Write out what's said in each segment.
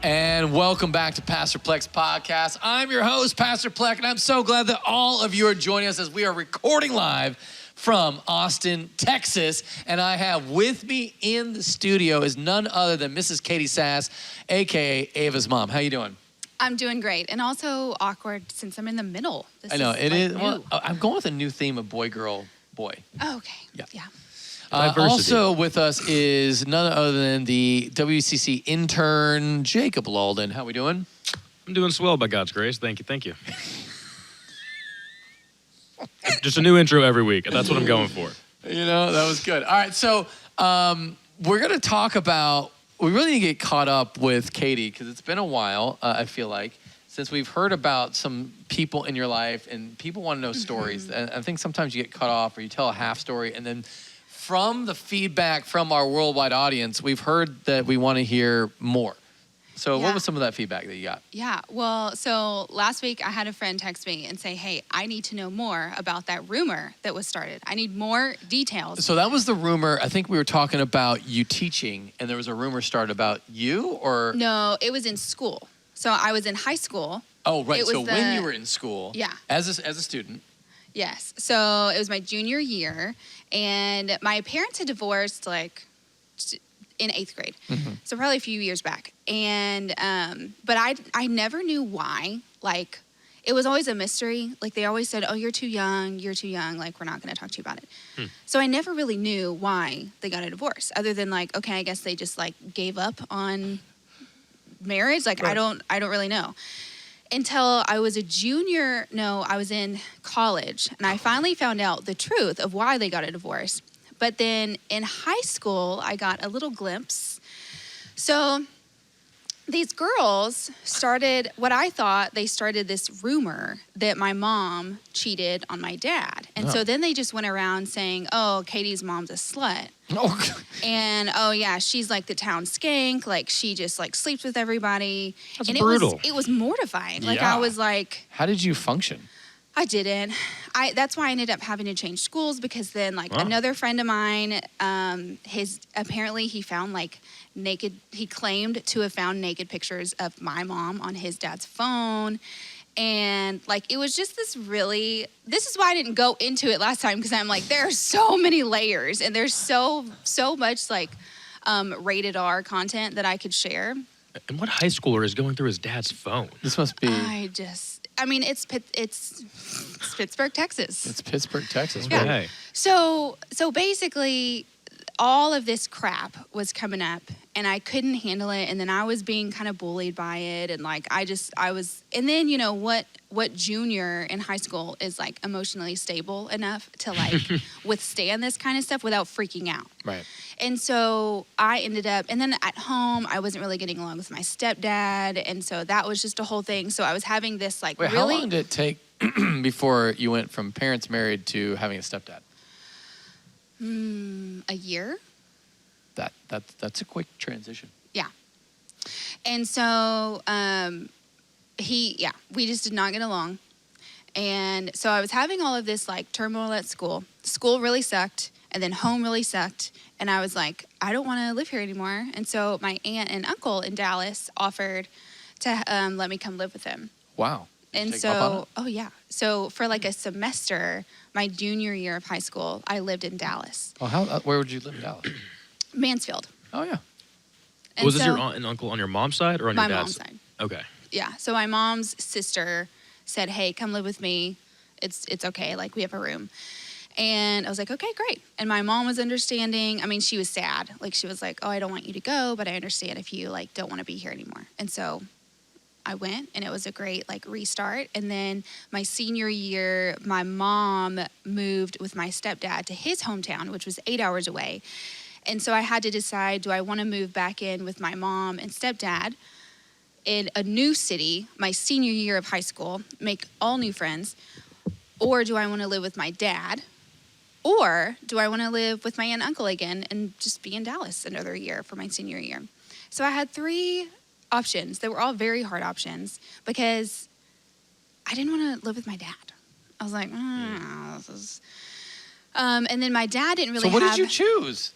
And welcome back to Pastor Plek's podcast. I'm your host, Pastor Plek, and I'm so glad that all of you are joining us as we are recording live from Austin, Texas. And I have with me in the studio is none other than Mrs. Catie Sas, a.k.a. Ava's mom. How you doing? I'm doing great, and also awkward since I'm in the middle. I know, it is. Well, I'm going with a new theme of boy, girl, boy. Oh, okay. Yeah. Also with us is none other than the WCC intern, Jacob Laldin. How we doing? I'm doing swell by God's grace. Thank you. Just a new intro every week. That's what I'm going for. You know, that was good. All right, so we're going to talk about, we really need to get caught up with Catie because it's been a while, I feel like, since we've heard about some people in your life and people want to know stories. And I think sometimes you get cut off or you tell a half story and then from the feedback from our worldwide audience, we've heard that we want to hear more. So what was some of that feedback that you got? Yeah, well, so last week I had a friend text me and say, hey, I need to know more about that rumor that was started. I need more details. So that was the rumor. I think we were talking about you teaching and there was a rumor started about you or? No, it was in school. So I was in high school. Oh, right. So when you were in school. Yeah. As a student. Yes. So it was my junior year, and my parents had divorced like in 8th grade. Mm-hmm. So probably a few years back. And but I never knew why. Like it was always a mystery. Like they always said, "Oh, you're too young. Like we're not going to talk to you about it." So I never really knew why they got a divorce, other than like, okay, I guess they just like gave up on marriage. Like right. I don't really know. Until I was I was in college, and I finally found out the truth of why they got a divorce. But then in high school, I got a little glimpse. So these girls started this rumor that my mom cheated on my dad. And so then they just went around saying, oh, Katie's mom's a slut. Oh. And, oh, yeah, she's like the town skank. Like, she just, like, sleeps with everybody. That's and brutal. It was mortifying. Like, yeah. I was like... How did you function? I didn't. That's why I ended up having to change schools, because then, like, another friend of mine, apparently he found, like, he claimed to have found naked pictures of my mom on his dad's phone. And like, it was just this is why I didn't go into it last time, because I'm like, there are so many layers and there's so much like rated R content that I could share. And what high schooler is going through his dad's phone? This must be... it's Pittsburgh, Texas. It's Pittsburgh, Texas. Yeah. Right. So basically, all of this crap was coming up, and I couldn't handle it. And then I was being kind of bullied by it, and like and then you know what junior in high school is like emotionally stable enough to like withstand this kind of stuff without freaking out. Right. And so I ended up, and then at home, I wasn't really getting along with my stepdad. And so that was just a whole thing. So I was having this like How long did it take before you went from parents married to having a stepdad? A year. That's a quick transition. Yeah. And so we just did not get along. And so I was having all of this like turmoil at school. School really sucked. And then home really sucked. And I was like, I don't want to live here anymore. And so my aunt and uncle in Dallas offered to let me come live with them. Wow. And so, so for like a semester, my junior year of high school, I lived in Dallas. Oh, where would you live in Dallas? Mansfield. Oh, yeah. And was this your aunt and uncle on your mom's side or on your dad's? My mom's side. Okay. Yeah. So my mom's sister said, hey, come live with me. It's okay. Like, we have a room. And I was like, okay, great. And my mom was understanding. I mean, she was sad. Like, she was like, oh, I don't want you to go, but I understand if you, like, don't want to be here anymore. And so I went, and it was a great, like, restart. And then my senior year, my mom moved with my stepdad to his hometown, which was 8 hours away. And so I had to decide, do I want to move back in with my mom and stepdad in a new city, my senior year of high school, make all new friends, or do I want to live with my dad? Or do I want to live with my aunt and uncle again and just be in Dallas another year for my senior year? So I had 3 options. They were all very hard options because I didn't want to live with my dad. I was like, this is... and then my dad didn't really So what did you choose?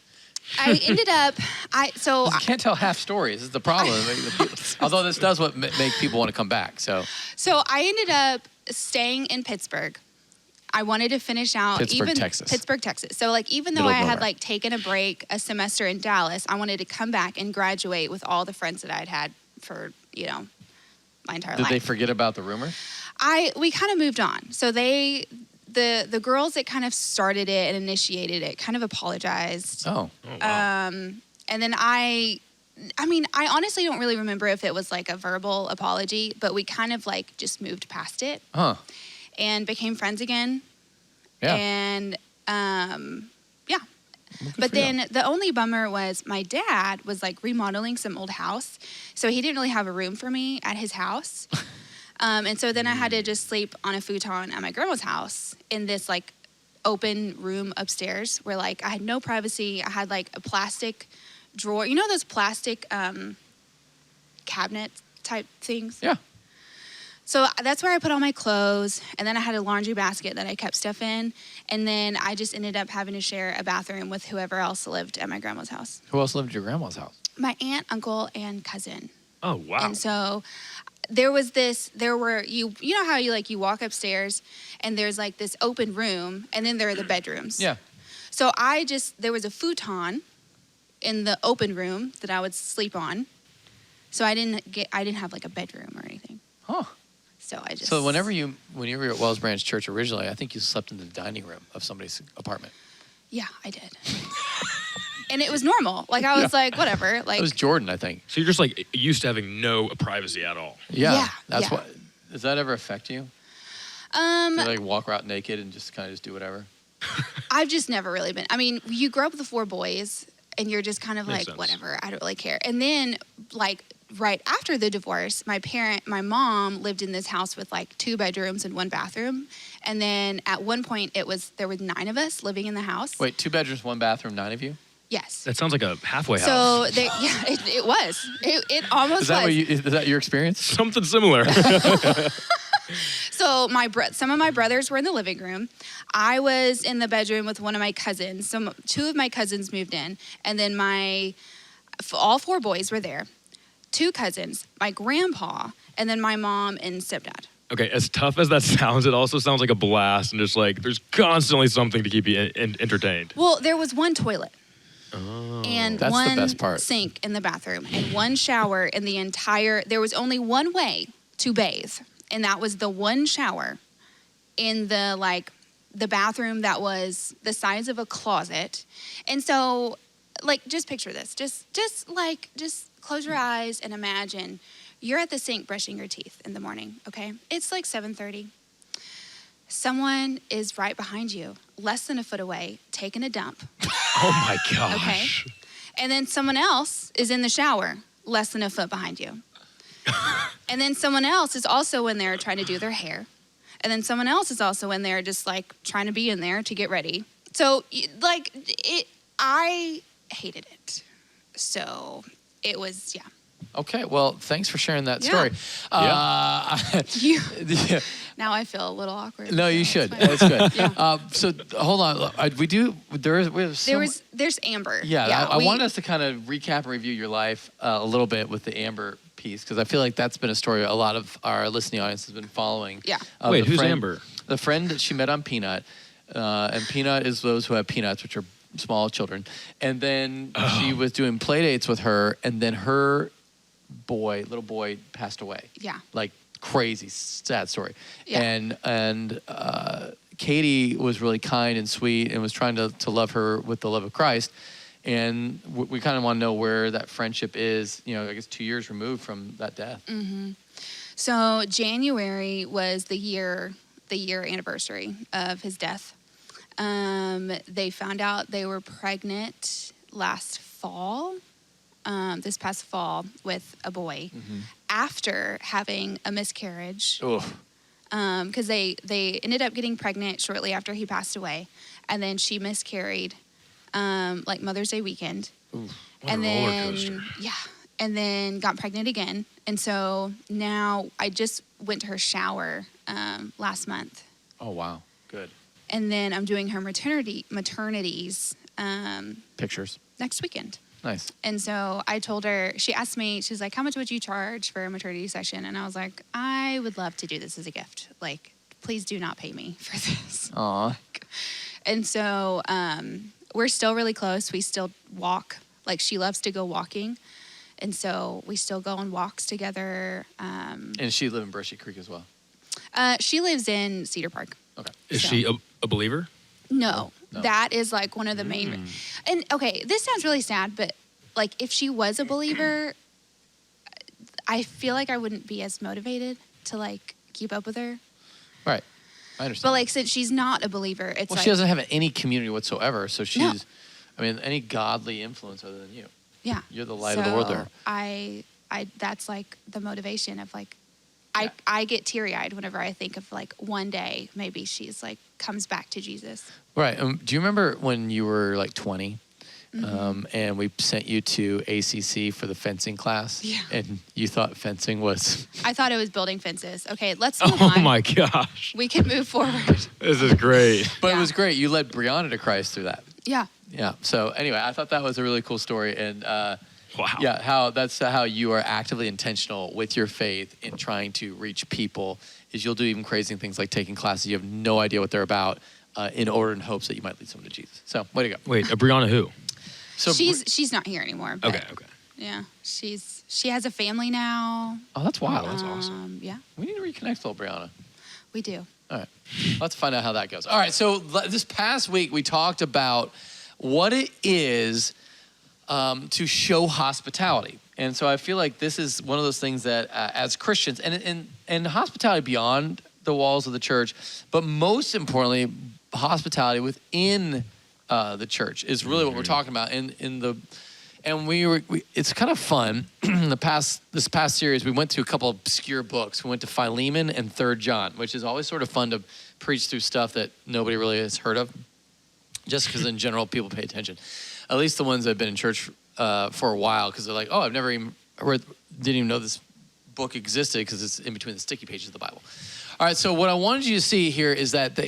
I ended up, You can't tell half stories. This is the problem. Although this does what make people want to come back. So I ended up staying in Pittsburgh. I wanted to finish out Pittsburgh, Texas. So like even though Middle I of had nowhere. like taken a break, a semester in Dallas, I wanted to come back and graduate with all the friends that I'd had for, my entire did life. they forget about the rumor? We kind of moved on. So the girls that kind of started it and initiated it kind of apologized. Oh. wow. And then I honestly don't really remember if it was like a verbal apology, but we kind of like just moved past it and became friends again. Yeah. And yeah. Well, good But for you. then the only bummer was my dad was like remodeling some old house. So he didn't really have a room for me at his house. And so then I had to just sleep on a futon at my grandma's house in this like open room upstairs where like I had no privacy. I had like a plastic drawer, those plastic cabinet type things? Yeah. So that's where I put all my clothes. And then I had a laundry basket that I kept stuff in. And then I just ended up having to share a bathroom with whoever else lived at my grandma's house. Who else lived at your grandma's house? My aunt, uncle, and cousin. Oh, wow. And so there were you know how you walk upstairs and there's like this open room and then there are the bedrooms. Yeah. So there was a futon in the open room that I would sleep on. So I didn't have like a bedroom or anything. Huh. So I just. So when you were at Wells Branch Church originally, I think you slept in the dining room of somebody's apartment. Yeah, I did. And it was normal. Like I was like, whatever. Like It was Jordan, I think. So you're just like used to having no privacy at all. Yeah. That's yeah. what. Does that ever affect you? You like walk around naked and just kind of do whatever? I've just never really been. I mean, you grow up with 4 boys and you're just kind of Makes like, sense. whatever, I don't really care. And then like right after the divorce, my mom lived in this house with like 2 bedrooms and 1 bathroom. And then at one point there were 9 of us living in the house. Wait, 2 bedrooms, 1 bathroom, 9 of you? Yes. That sounds like a halfway house. So it was. It almost Is that was. is that your experience? Something similar. So some of my brothers were in the living room. I was in the bedroom with one of my cousins. 2 of my cousins moved in, and then all 4 boys were there. 2 cousins, my grandpa, and then my mom and stepdad. Okay, as tough as that sounds, it also sounds like a blast, and just like there's constantly something to keep you entertained. Well, there was 1 toilet. Oh. And That's the 1 best part. sink in the bathroom and 1 shower in the entire. There was only 1 way to bathe, and that was the 1 shower in the bathroom that was the size of a closet. And so, just picture this. Just close your eyes and imagine you're at the sink brushing your teeth in the morning. Okay, it's like 7:30. Someone is right behind you, less than a foot away, taking a dump. Oh my gosh. Okay. And then someone else is in the shower, less than a foot behind you. And then someone else is also in there trying to do their hair. And then someone else is also in there just like trying to be in there to get ready. So I hated it. So it was, yeah. Okay, well, thanks for sharing that Yeah. story. You, now I feel a little awkward. No, so you it's should. fine. That's good. Yeah. So hold on. There's Amber. Yeah, I we- wanted us to kind of recap and review your life a little bit with the Amber piece because I feel like that's been a story a lot of our listening audience has been following. Yeah. Wait, the who's friend- Amber? The friend that she met on Peanut, and Peanut is those who have peanuts, which are small children. And then she was doing play dates with her, and then her little boy, passed away. Yeah. Like crazy, sad story. Yeah. And Catie was really kind and sweet and was trying to love her with the love of Christ. And we kind of want to know where that friendship is, I guess 2 years removed from that death. Mm-hmm. So January was the year anniversary of his death. They found out they were pregnant last fall, this past fall, with a boy after having a miscarriage. Because they ended up getting pregnant shortly after he passed away, and then she miscarried, like Mother's Day weekend. What and a roller then coaster. and then got pregnant again. And so now I just went to her shower last month. Oh, wow. Good. And then I'm doing her maternities. Pictures. next weekend. Nice. And so I told her, she asked me, she was like, how much would you charge for a maternity session? And I was like, I would love to do this as a gift. Like, please do not pay me for this. Aw. And so we're still really close. We still walk. Like, she loves to go walking. And so we still go on walks together. And she lived in Brushy Creek as well. She lives in Cedar Park. Okay. Is So- she a believer? No, No. that is like one of the main. And okay, this sounds really sad, but like if she was a believer, I feel like I wouldn't be as motivated to like keep up with her. Right. I understand. But like since she's not a believer, it's well, like she doesn't have any community whatsoever, so she's, No. I mean, any godly influence other than you. yeah. You're the light of the world So there. I that's like the motivation of like Yeah. I get teary-eyed whenever I think of like one day maybe she's like comes back to Jesus. Right. Do you remember when you were like 20? Mm-hmm. And we sent you to ACC for the fencing class? Yeah. And you thought fencing was... I thought it was building fences. Okay, let's move Oh on. my gosh. We can move forward. This is great. But it Yeah. was great. You led Brianna to Christ through that. Yeah. Yeah. So anyway, I thought that was a really cool story. And Wow. yeah, that's how you are actively intentional with your faith in trying to reach people is you'll do even crazy things like taking classes you have no idea what they're about in order and hopes that you might lead someone to Jesus. So way to go. Wait, Brianna who? So she's not here anymore. But Okay. Yeah, she has a family now. Oh, that's wild. That's awesome. Yeah, We need to reconnect with Brianna. we do. All right. Let's find out how that goes. All right. So this past week, we talked about what it is to show hospitality. And so I feel like this is one of those things that as Christians, and hospitality beyond the walls of the church, but most importantly, hospitality within the church is really what we're talking about. And it's kind of fun. This past series, we went to a couple of obscure books. We went to Philemon and 3 John, which is always sort of fun to preach through stuff that nobody really has heard of, just because in general people pay attention. At least the ones that have been in church for a while, because they're like, oh, I've never even didn't even know this book existed because it's in between the sticky pages of the Bible. All right, so what I wanted you to see here is that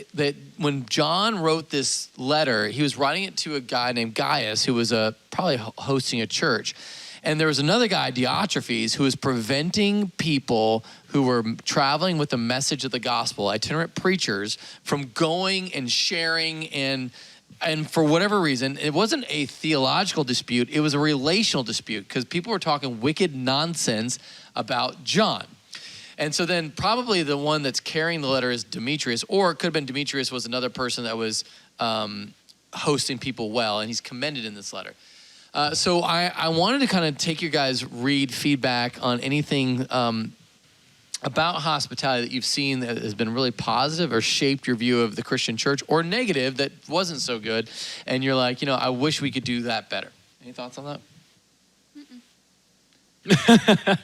when John wrote this letter, he was writing it to a guy named Gaius, who was probably hosting a church. And there was another guy, Diotrephes, who was preventing people who were traveling with the message of the gospel, itinerant preachers, from going and sharing and for whatever reason, it wasn't a theological dispute, it was a relational dispute because people were talking wicked nonsense about John. And so then probably the one that's carrying the letter is Demetrius, or it could have been Demetrius was another person that was hosting people well, and he's commended in this letter. So I wanted to kind of take your guys' read feedback on anything about hospitality that you've seen that has been really positive or shaped your view of the Christian church, or negative that wasn't so good, and you're like, I wish we could do that better. Any thoughts on that?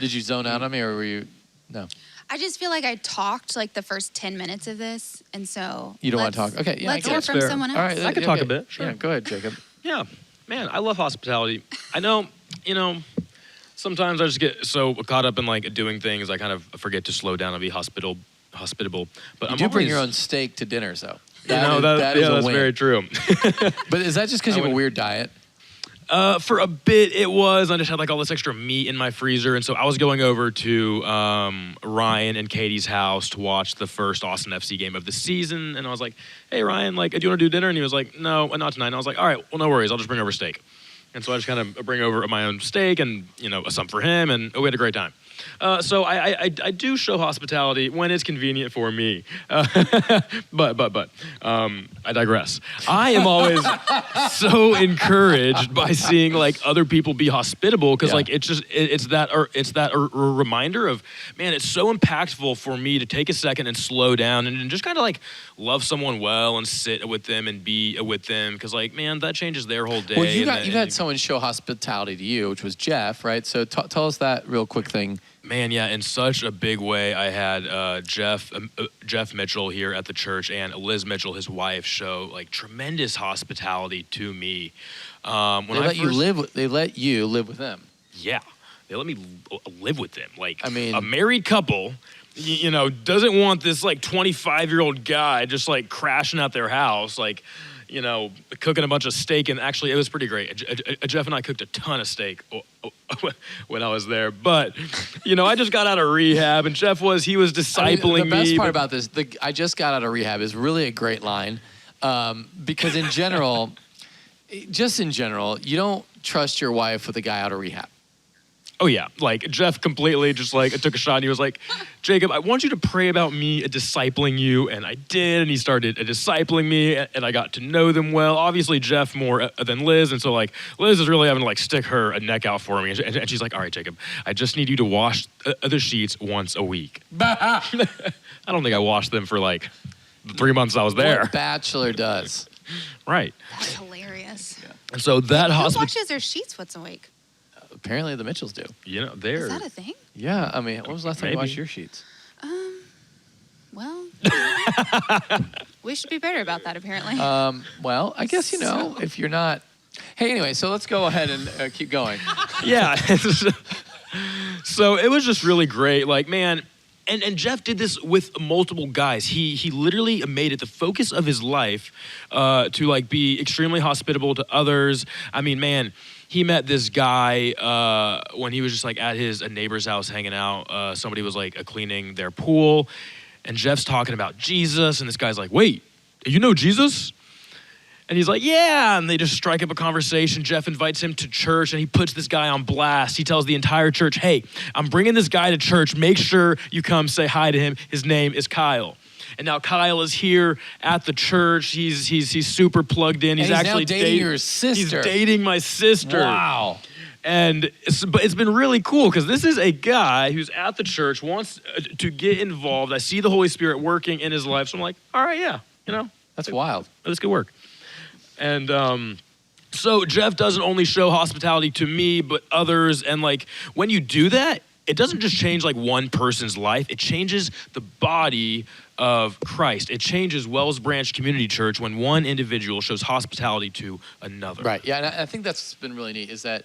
Did you zone out on me, or were you? No. I just feel like I talked like the first 10 minutes of this, and so You don't want to talk? Okay, yeah, I let's get hear it. from Fair. someone else. All right, I can talk a bit, sure. Yeah, go ahead, Jacob. Yeah, man, I love hospitality. I know, sometimes I just get so caught up in like doing things, I kind of forget to slow down and be hospitable. But You do bring your own steak to dinner, so. That is that's very true. But is that just because you have a weird diet? For a bit, it was. I just had like all this extra meat in my freezer, and so I was going over to Ryan and Katie's house to watch the first Austin FC game of the season, and I was like, "Hey, Ryan, like, do you want to do dinner?" And he was like, "No, not tonight." And I was like, "All right, well, no worries. I'll just bring over steak." And so I just kind of bring over my own steak and some for him, and we had a great time. So I do show hospitality when it's convenient for me, but I digress. I am always so encouraged by seeing like other people be hospitable because like it's that reminder of, man, it's so impactful for me to take a second and slow down and just kind of like love someone well and sit with them and be with them because like, man, that changes their whole day. Well, you've had someone show hospitality to you, which was Jeff, right? So tell us that real quick thing. Man, yeah, in such a big way. I had Jeff Mitchell here at the church and Liz Mitchell, his wife, show like tremendous hospitality to me. When They let you live with them. Yeah, they let me live with them. Like, I mean, a married couple, doesn't want this like 25-year-old guy just like crashing at their house. Like, cooking a bunch of steak, and actually it was pretty great. Jeff and I cooked a ton of steak when I was there. But, I just got out of rehab, and Jeff was discipling me. The best part about this, I just got out of rehab is really a great line, because in general, you don't trust your wife with a guy out of rehab. Oh, yeah. Like, Jeff completely just, took a shot, and he was like, Jacob, I want you to pray about me discipling you. And I did, and he started discipling me, and I got to know them well. Obviously, Jeff more than Liz, and so, Liz is really having to, stick her neck out for me. And she's like, all right, Jacob, I just need you to wash the sheets once a week. I don't think I washed them for, the 3 months I was there. What bachelor does. Right. That's hilarious. Yeah. And so that Who washes their sheets once a week? Apparently the Mitchells do. They're... Is that a thing? Yeah, I mean, when was the last time you washed your sheets? Well, we should be better about that, apparently. Well, I guess, if you're not... Hey, anyway, so let's go ahead and keep going. Yeah. So it was just really great. And Jeff did this with multiple guys. He literally made it the focus of his life to be extremely hospitable to others. I mean, man, he met this guy when he was just at his neighbor's house hanging out. Somebody was cleaning their pool, and Jeff's talking about Jesus, and this guy's like, "Wait, you know Jesus?" And he's like, yeah, and they just strike up a conversation. Jeff invites him to church, and he puts this guy on blast. He tells the entire church, hey, I'm bringing this guy to church. Make sure you come say hi to him. His name is Kyle. And now Kyle is here at the church. He's super plugged in. He's actually now dating your sister. He's dating my sister. Wow. And it's been really cool because this is a guy who's at the church, wants to get involved. I see the Holy Spirit working in his life. So I'm like, all right, yeah, That's wild. This could work. And so Jeff doesn't only show hospitality to me, but others. And when you do that, it doesn't just change one person's life. It changes the body of Christ. It changes Wells Branch Community Church when one individual shows hospitality to another. Right. Yeah, and I think that's been really neat is that,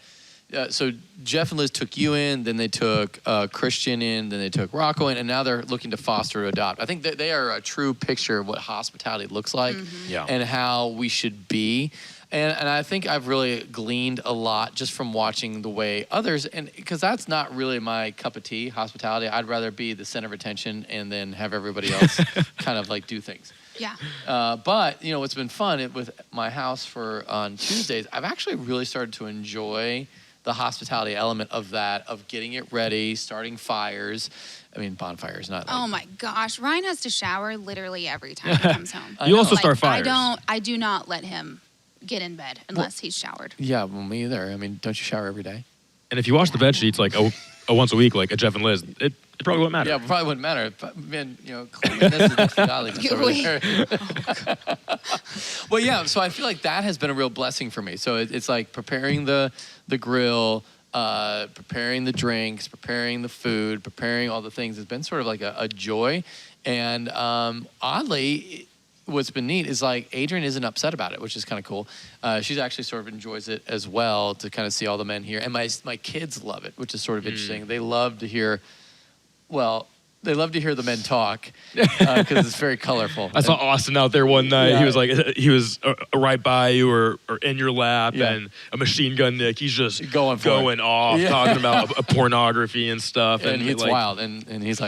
so Jeff and Liz took you in, then they took Christian in, then they took Rocco in, and now they're looking to foster or adopt. I think that they are a true picture of what hospitality looks like and how we should be. And I think I've really gleaned a lot just from watching the way others, and because that's not really my cup of tea, hospitality. I'd rather be the center of attention and then have everybody else kind of do things. Yeah. But, what's been fun with my house on Tuesdays, I've actually really started to enjoy the hospitality element of that, of getting it ready, starting fires. I mean, bonfires, not Oh my gosh. Ryan has to shower literally every time he comes home. You also start fires. I do not let him get in bed unless he's showered. Yeah, well, me either. I mean, don't you shower every day? And if you wash the bed sheets once a week, like a Jeff and Liz, it probably wouldn't matter. Yeah, it probably wouldn't matter. But, man, cleanliness is next to godliness over there. Well, yeah, so I feel like that has been a real blessing for me. So it's preparing the grill, preparing the drinks, preparing the food, preparing all the things. It's been sort of a joy. And oddly, what's been neat is Adrian isn't upset about it, which is kind of cool. She's actually sort of enjoys it as well to kind of see all the men here. And my kids love it, which is sort of interesting. They love to hear, the men talk because it's very colorful. I saw Austin out there one night. Yeah. He was right by you or in your lap, and a machine gun Nick. He's just going off, talking about pornography and stuff. And it's wild. And he's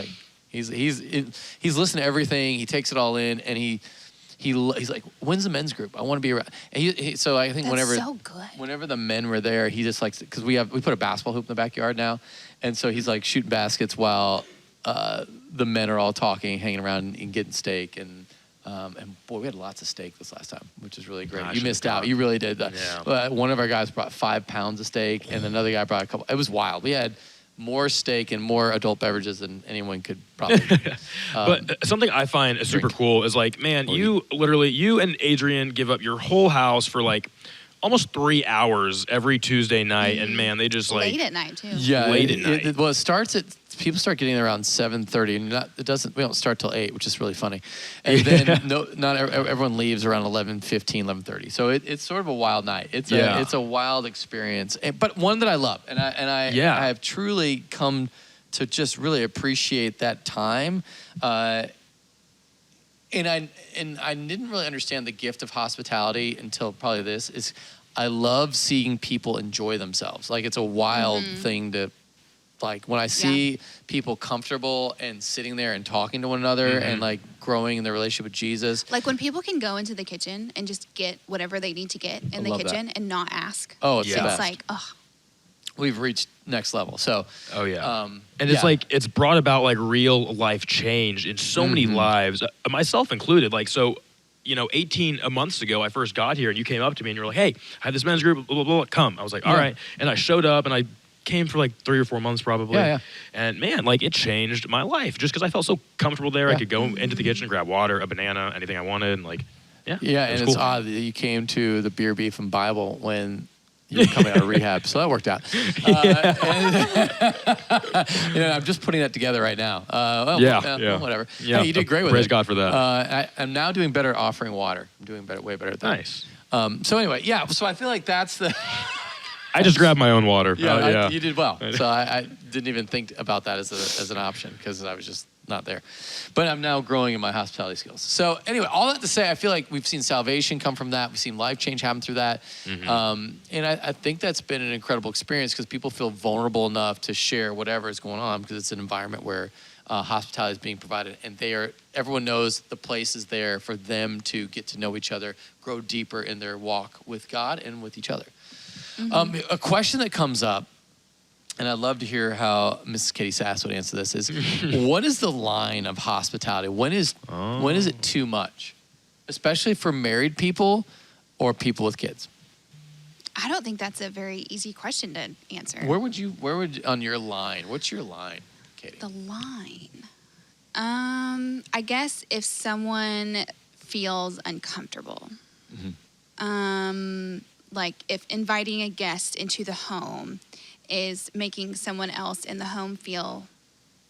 he's listening to everything. He takes it all in, and he's like, when's the men's group? I want to be around. And so I think whenever the men were there, he just likes, because we put a basketball hoop in the backyard now, and so he's shooting baskets while the men are all talking, hanging around and getting steak, and boy, we had lots of steak this last time, which is really great. You missed out. You really did. One of our guys brought 5 pounds of steak, and another guy brought a couple. It was wild. We had more steak and more adult beverages than anyone could probably. But something I find super cool is you and Adrian give up your whole house for almost 3 hours every Tuesday night, and man, they just late at night too. Yeah, late at night. It starts at. People start getting there around 7:30, and we don't start till 8, which is really funny. And then not everyone leaves around 11:15, 11:30. So it's sort of a wild night. It's a wild experience, but one that I love, and I have truly come to just really appreciate that time. And And I didn't really understand the gift of hospitality until probably this is I love seeing people enjoy themselves. Like it's a wild thing to like when I see people comfortable and sitting there and talking to one another and like growing in their relationship with Jesus. Like when people can go into the kitchen and just get whatever they need to get in the kitchen and not ask. Oh, it's the best. It's like, oh. We've reached next level. So, and it's like it's brought about like real life change in so many lives, myself included. Like, so, 18 months ago, I first got here and you came up to me and you're like, hey, I have this men's group, blah, blah, blah, come. I was like, all right. And I showed up and I came for like 3 or 4 months probably. And man, like it changed my life just because I felt so comfortable there. I could go into the kitchen, grab water, a banana, anything I wanted. And like, and it's cool. Odd that you came to the Beer, Beef, and Bible when you were coming out of rehab, so that worked out. I'm just putting that together right now. Whatever. Yeah, hey, you did great with it. Praise God for that. I'm now doing better offering water. I'm doing way better at that. Nice. So anyway, so I feel like that's the... I just grabbed my own water. You did well. So I didn't even think about that as an option because I was just not there. But I'm now growing in my hospitality skills. So anyway, all that to say, I feel like we've seen salvation come from that. We've seen life change happen through that. And I think that's been an incredible experience because people feel vulnerable enough to share whatever is going on because it's an environment where hospitality is being provided. And everyone knows the place is there for them to get to know each other, grow deeper in their walk with God and with each other. A question that comes up, and I'd love to hear how Mrs. Catie Sas would answer this, is what is the line of hospitality? When is it too much? Especially for married people or people with kids? I don't think that's a very easy question to answer. Where would on your line? What's your line, Catie? The line. I guess if someone feels uncomfortable. Like if inviting a guest into the home is making someone else in the home feel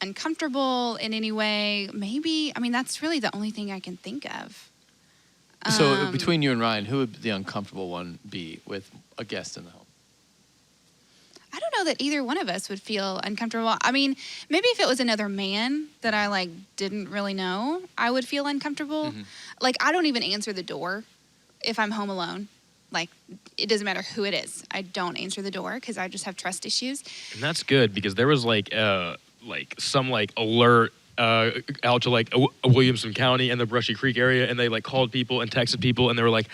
uncomfortable in any way, that's really the only thing I can think of. So between you and Ryan, who would the uncomfortable one be with a guest in the home? I don't know that either one of us would feel uncomfortable. Maybe if it was another man that I didn't really know, I would feel uncomfortable. Like I don't even answer the door if I'm home alone. Like, it doesn't matter who it is. I don't answer the door because I just have trust issues. And that's good because there was some alert out to Williamson County and the Brushy Creek area, and they called people and texted people, and they were like,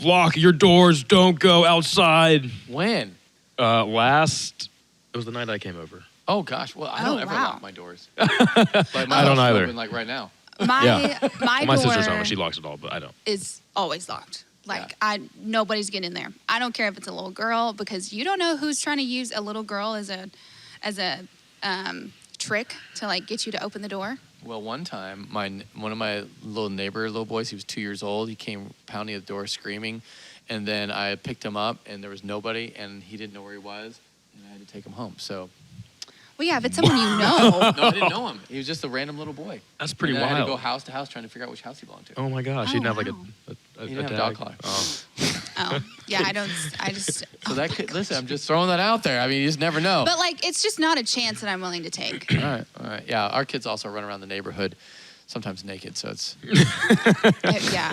lock your doors, don't go outside. When? It was the night I came over. Oh gosh, well I don't ever lock my doors. I don't either. Open, my door My sister's home, she locks it all, but I don't. Is always locked. Nobody's getting in there. I don't care if it's a little girl because you don't know who's trying to use a little girl as a trick to get you to open the door. Well, one time, one of my little boys, he was 2 years old. He came pounding at the door screaming, and then I picked him up, and there was nobody, and he didn't know where he was, and I had to take him home. So. Well, yeah, if it's someone you know. No, I didn't know him. He was just a random little boy. That's pretty wild. I had to go house to house trying to figure out which house he belonged to. Oh my gosh, he didn't have he didn't have a dog collar. Oh, yeah, I just. So listen, I'm just throwing that out there. You just never know. But it's just not a chance that I'm willing to take. All right. Yeah, our kids also run around the neighborhood, sometimes naked, so it's. Yeah.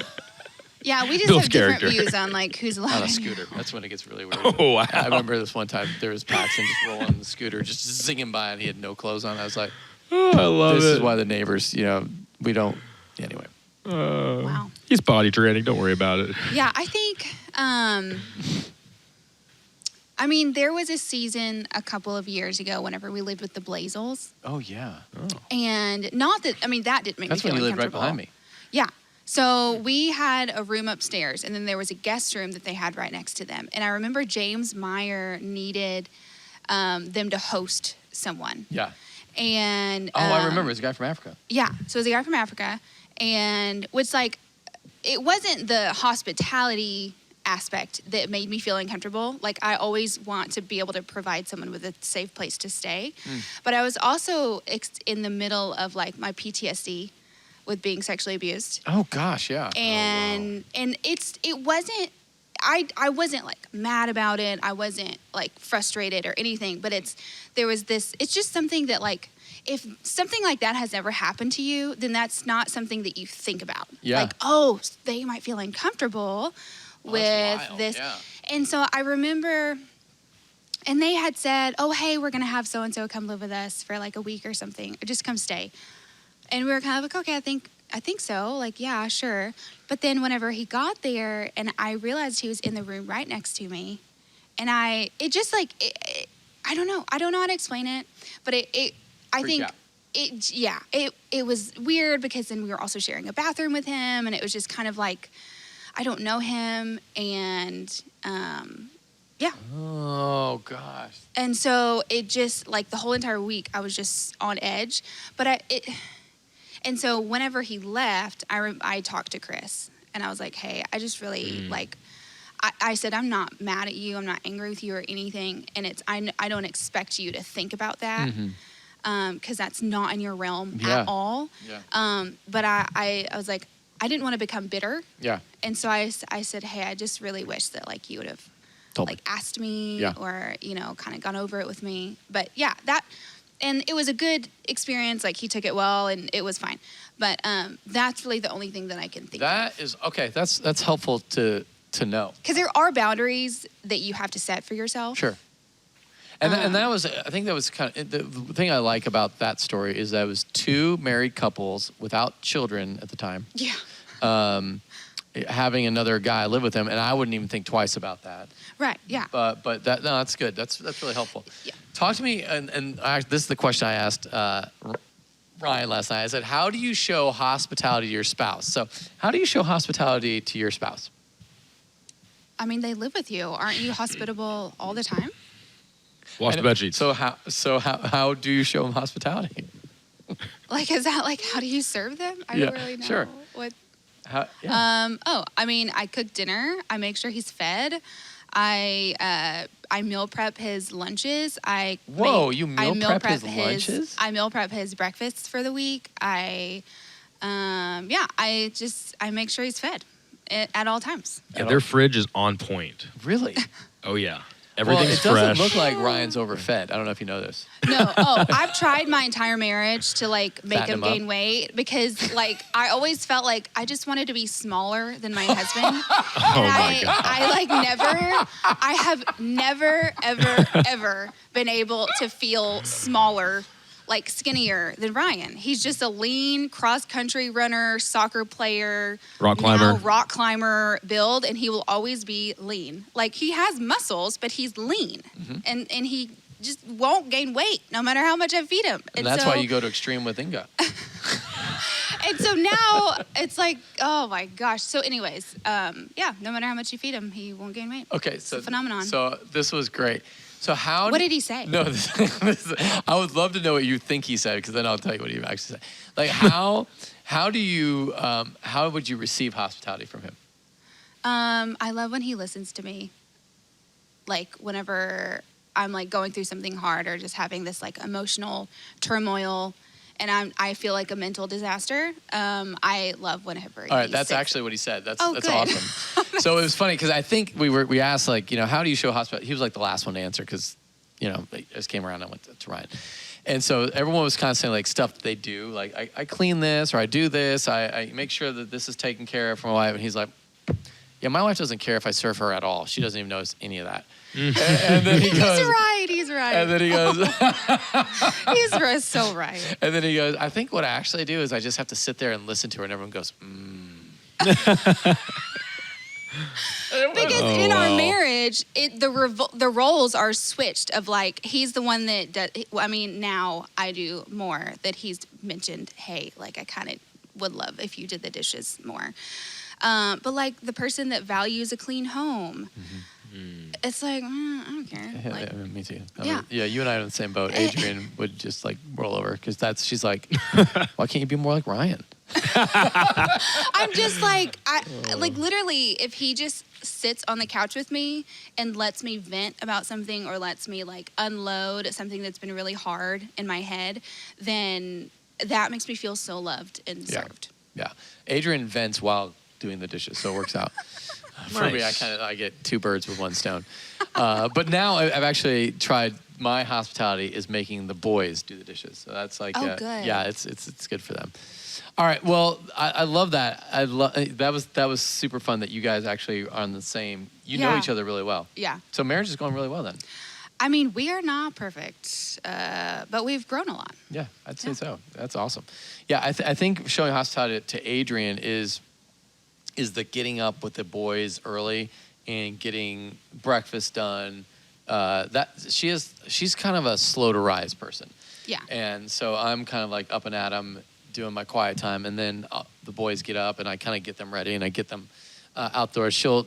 Yeah, we just Bill's have character. different views on who's allowed. On a scooter. That's when it gets really weird. Oh, wow. I remember this one time there was Paxton just rolling on the scooter, just zinging by, and he had no clothes on. I was like, oh, I love this it. is why the neighbors, we don't. Anyway. Wow. He's body training. Don't worry about it. Yeah, I think. There was a season a couple of years ago whenever we lived with the Blazels. Oh yeah. Oh. And not that that didn't make That's me feel uncomfortable. when you lived right behind me. Yeah. So we had a room upstairs, and then there was a guest room that they had right next to them. And I remember James Meyer needed them to host someone. Yeah. And I remember. It was a guy from Africa. Yeah. So it was a guy from Africa, and it wasn't the hospitality aspect that made me feel uncomfortable. I always want to be able to provide someone with a safe place to stay. But I was also in the middle of my PTSD with being sexually abused. Oh gosh, yeah. And it wasn't I wasn't mad about it. I wasn't frustrated or anything, but it's just something that if something like that has never happened to you, then that's not something that you think about. Yeah. Like, oh, they might feel uncomfortable with that's wild. this. Yeah. And so I remember, and they had said, oh, hey, we're going to have so-and-so come live with us for like a week or something, or just come stay. And we were kind of like, okay, I think so. Like, yeah, sure. But then whenever he got there and I realized he was in the room right next to me, and I don't know. I don't know how to explain it, but I think out. it was weird because then we were also sharing a bathroom with him, and it was just kind of like, I don't know him, and yeah. Oh gosh. And so it just, like, the whole entire week I was just on edge, but and so whenever he left, I talked to Chris, and I was like, hey, I just really like. I said, I'm not mad at you. I'm not angry with you or anything. And I don't expect you to think about that because that's not in your realm at all. Yeah. But I was like, I didn't want to become bitter. Yeah. And so I said, hey, I just really wish that, like, you would have asked me or, kind of gone over it with me. But yeah, and it was a good experience. Like, he took it well and it was fine. But that's really the only thing that I can think of. That is, okay, that's helpful to know. Because there are boundaries that you have to set for yourself. Sure. And that was, I think that was kind of, the thing I like about that story is that it was two married couples without children at the time. Yeah. Having another guy live with them, and I wouldn't even think twice about that. Right, yeah. But that's good. That's really helpful. Yeah. Talk to me, and this is the question I asked Ryan last night. I said, how do you show hospitality to your spouse? So how do you show hospitality to your spouse? I mean, they live with you. Aren't you hospitable all the time? Wash the bed sheets. So how do you show them hospitality? Like, is that like, how do you serve them? I don't really know. Sure. What? Yeah. I mean, I cook dinner. I make sure he's fed. I meal prep his lunches. You meal prep his lunches? I meal prep his breakfasts for the week. I make sure he's fed at all times. Yeah, their fridge is on point. Really? Oh yeah, everything's well, it doesn't fresh. look like Ryan's overfed. I don't know if you know this. No. Oh, I've tried my entire marriage to, like, make Fatten him him gain weight because, like, I always felt like I just wanted to be smaller than my husband. Oh my God. I have never, ever been able to feel smaller, like skinnier than Ryan. He's just a lean cross-country runner, soccer player, rock climber build, and he will always be lean. Like, he has muscles, but he's lean, and he just won't gain weight no matter how much I feed him. And that's why you go to extreme with Inga. And so now it's like, oh my gosh. So anyways, no matter how much you feed him, he won't gain weight. Okay, it's a phenomenon. So this was great. So what did he say? No, I would love to know what you think he said, because then I'll tell you what he actually said. Like, how would you receive hospitality from him? I love when he listens to me. Like, whenever I'm, like, going through something hard or just having this, like, emotional turmoil and I feel like a mental disaster, I love whenever he All right, that's sits. actually what he said. That's good. awesome. So it was funny because I think we asked, like, how do you show hospitality? He was like the last one to answer because, they just came around and I went to Ryan. And so everyone was kind of saying, like, stuff that they do. Like, I clean this, or I do this. I make sure that this is taken care of for my wife. And he's like, yeah, my wife doesn't care if I serve her at all. She doesn't even notice any of that. And then he goes, He's right. And then he goes, he's so right. And then he goes, I think what I actually do is I just have to sit there and listen to her, and everyone goes, Because in our marriage, the roles are switched of, like, he's the one that does, now I do more, that he's mentioned, hey, like, I kind of would love if you did the dishes more. But, like, the person that values a clean home, it's like, I don't care. Yeah, like, me too. Yeah. You and I are in the same boat. Adrian would just, like, roll over because she's like, why can't you be more like Ryan? I'm just like, like, literally, if he just sits on the couch with me and lets me vent about something or lets me, like, unload something that's been really hard in my head, then that makes me feel so loved and served. Yeah. Adrian vents while doing the dishes, so it works out. For me, I get 2 birds with 1 stone. But now I've actually tried. My hospitality is making the boys do the dishes. So that's like, good. yeah, it's good for them. All right. Well, I love that. That was super fun that you guys actually are on the same. You know each other really well. Yeah. So marriage is going really well then. I mean, we are not perfect, but we've grown a lot. Yeah, I'd say so. That's awesome. Yeah, I think showing hospitality to Adrian is the getting up with the boys early and getting breakfast done. She's kind of a slow to rise person. Yeah. And so I'm kind of like up and at 'em doing my quiet time, and then the boys get up and I kind of get them ready and I get them outdoors. She'll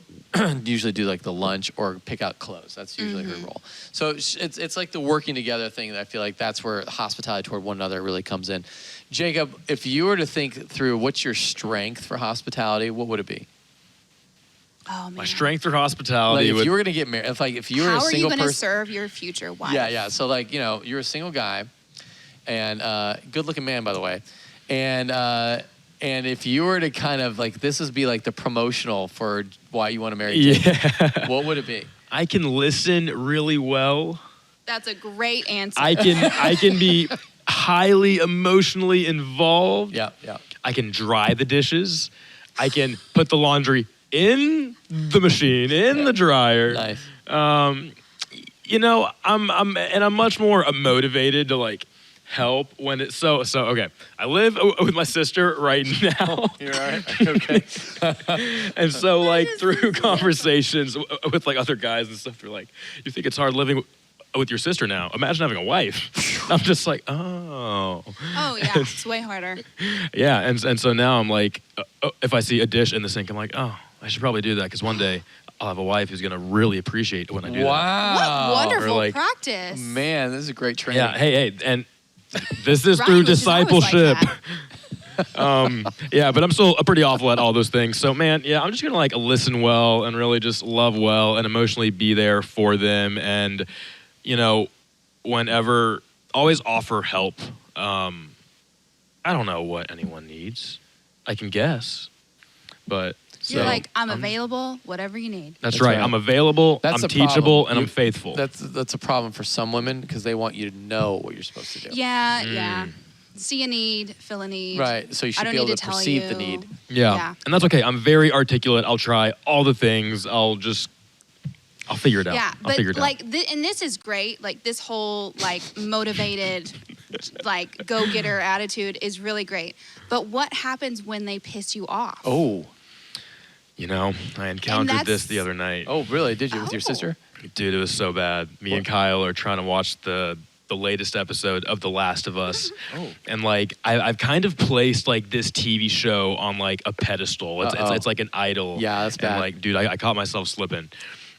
usually do like the lunch or pick out clothes. That's usually her role. So it's like the working together thing that I feel like that's where hospitality toward one another really comes in. Jacob, if you were to think through what's your strength for hospitality, what would it be? Oh man. My strength for hospitality. Like if you were gonna get married, if you were How a single person, are you going to serve your future wife? Yeah. So like you're a single guy, and good-looking man, by the way, and if you were to kind of like this would be like the promotional for why you want to marry Jacob, what would it be? I can listen really well. That's a great answer. I can be highly emotionally involved. Yeah. I can dry the dishes. I can put the laundry in the machine, in the dryer. Nice. I'm much more motivated to like help when it's so okay. I live with my sister right now. You're all right. Okay. And so like through conversations with like other guys and stuff, they're like, you think it's hard living with your sister now? Imagine having a wife. I'm just like, oh. Oh yeah, it's way harder. Yeah, and so now I'm like, if I see a dish in the sink, I'm like, oh, I should probably do that because one day I'll have a wife who's gonna really appreciate when I do that. Wow. What wonderful like, practice. Man, this is a great training. Yeah, hey, and this is Ryan through was just always like discipleship. that. Yeah, but I'm still pretty awful at all those things. So man, yeah, I'm just gonna like listen well and really just love well and emotionally be there for them, and whenever always offer help. I don't know what anyone needs. I can guess, but You're like, I'm available, whatever you need. That's right. I'm available. That's I'm a problem. teachable, and I'm faithful. That's a problem for some women because they want you to know what you're supposed to do. Yeah. See a need, fill a need. Right. So you should I don't be able need to to tell perceive you. the need. Yeah, and that's okay. I'm very articulate. I'll try all the things. I'll figure it out. Yeah, I'll figure it but like, out. and this is great. Like this whole like motivated, like go-getter attitude is really great. But what happens when they piss you off? Oh. I encountered this the other night. Oh, really? Did you with your sister? Dude, it was so bad. Me and Kyle are trying to watch the latest episode of The Last of Us. Oh. And like I've kind of placed like this TV show on like a pedestal. It's like an idol. Yeah, that's bad. And like, dude, I caught myself slipping.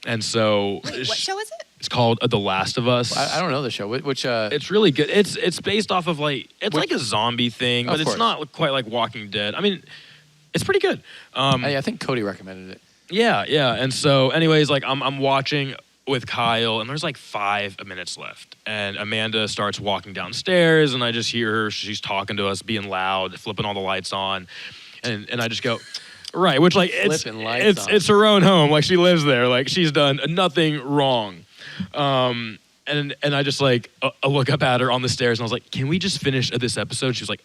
And so Wait, what show is it? it's called The Last of Us. I don't know the show. Which It's really good. It's based off of like like a zombie thing, but Of it's course. not quite like Walking Dead. I mean, it's pretty good. I think Cody recommended it. Yeah. And so, anyways, like I'm watching with Kyle, and there's like 5 minutes left, and Amanda starts walking downstairs, and I just hear her. She's talking to us, being loud, flipping all the lights on, and I just go. Right, which like Flipping lights on. it's her own home. Like she lives there. Like she's done nothing wrong. And I just like I look up at her on the stairs and I was like, "Can we just finish this episode?" She was like,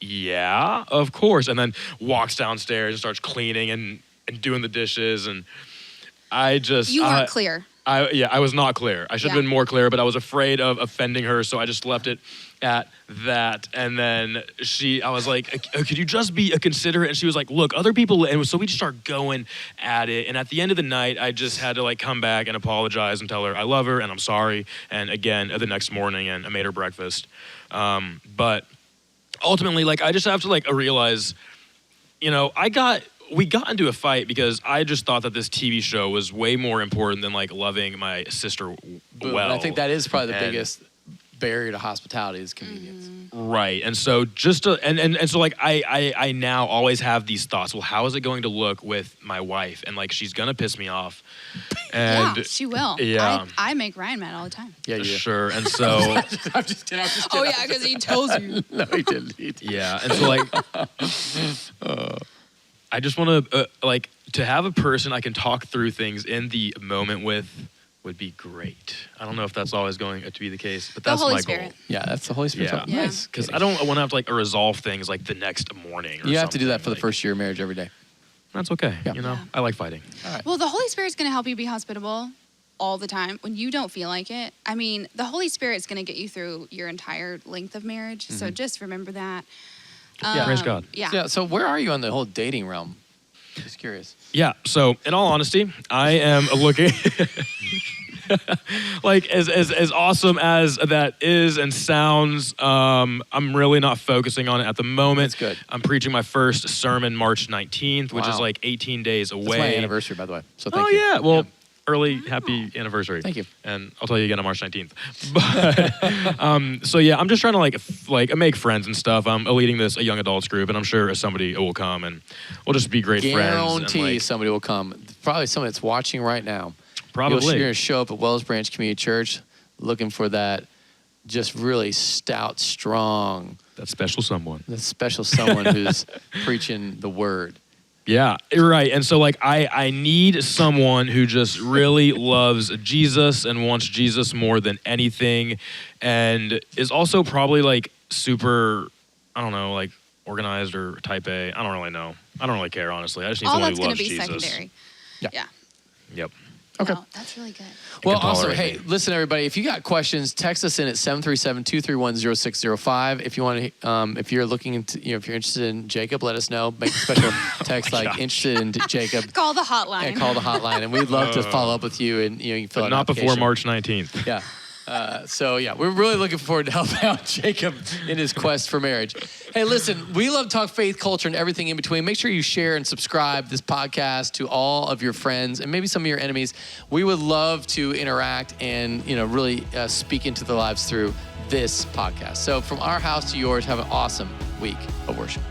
yeah, of course." And then walks downstairs and starts cleaning and doing the dishes, and I just You weren't clear. I was not clear. I should have been more clear, but I was afraid of offending her, so I just left it at that. And then I was like, could you just be considerate? And she was like, look, other people, and so we just start going at it. And at the end of the night, I just had to like come back and apologize and tell her I love her and I'm sorry. And again, the next morning, and I made her breakfast. Ultimately, like I just have to like realize, we got into a fight because I just thought that this TV show was way more important than like loving my sister Boom. well. And I think that is probably the And- biggest barrier to hospitality is convenience. Right. And so so like I now always have these thoughts. Well, how is it going to look with my wife? And like she's gonna piss me off. And Yeah, she will. Yeah. I make Ryan mad all the time. Yeah, you do. Sure. And so I'm just kidding. Oh yeah, because he tells you. No, he didn't. yeah. And so like I just want to like to have a person I can talk through things in the moment with would be great. I don't know if that's always going to be the case, but that's Holy my Spirit. goal. Yeah, that's the Holy Spirit. Yeah. Yeah. Nice. Because I don't want to have to like resolve things like the next morning. Or You have to do that something, for the like, first year of marriage every day. That's okay. Yeah. You know, Yeah. I like fighting. All right. Well, the Holy Spirit's going to help you be hospitable all the time when you don't feel like it. I mean, the Holy Spirit's going to get you through your entire length of marriage. So just remember that. Yeah. Praise God. Yeah. Yeah. So where are you on the whole dating realm? Just curious. Yeah. So, in all honesty, I am looking like as awesome as that is and sounds. I'm really not focusing on it at the moment. That's good. I'm preaching my first sermon March 19th, which is Wow. like 18 days away. That's my anniversary, by the way. So thank Oh you. yeah. Well, early happy anniversary. Thank you. And I'll tell you again on March 19th. But so yeah, I'm just trying to like make friends and stuff. I'm leading this a young adults group, and I'm sure somebody will come, and we'll just be great friends. Guarantee And, like, somebody will come. Probably somebody that's watching right now. probably. You're going to show up at Wells Branch Community Church looking for that just really stout, strong, that special someone. the special someone who's preaching the word. Yeah, you're right. And so like I need someone who just really loves Jesus and wants Jesus more than anything, and is also probably like super, I don't know, like organized or type A. I don't really know. I don't really care, honestly. I just need All someone that's who going loves to be Jesus. secondary. Yeah. Yeah. Yep. Okay. No, that's really good. Well, can awesome. tolerate Hey, me. listen, everybody. If you got questions, text us in at 737-231-0605. If you want to, if you're looking into, if you're interested in Jacob, let us know. Make a special text like gosh. interested in Jacob. Call the hotline. And call the hotline, and we'd love to follow up with you. And you can fill But out not an before application. March 19th. Yeah. So yeah, we're really looking forward to help out Jacob in his quest for marriage. Hey, listen, we love to talk faith, culture, and everything in between. Make sure you share and subscribe this podcast to all of your friends and maybe some of your enemies. We would love to interact and really speak into their lives through this podcast. So from our house to yours, have an awesome week of worship.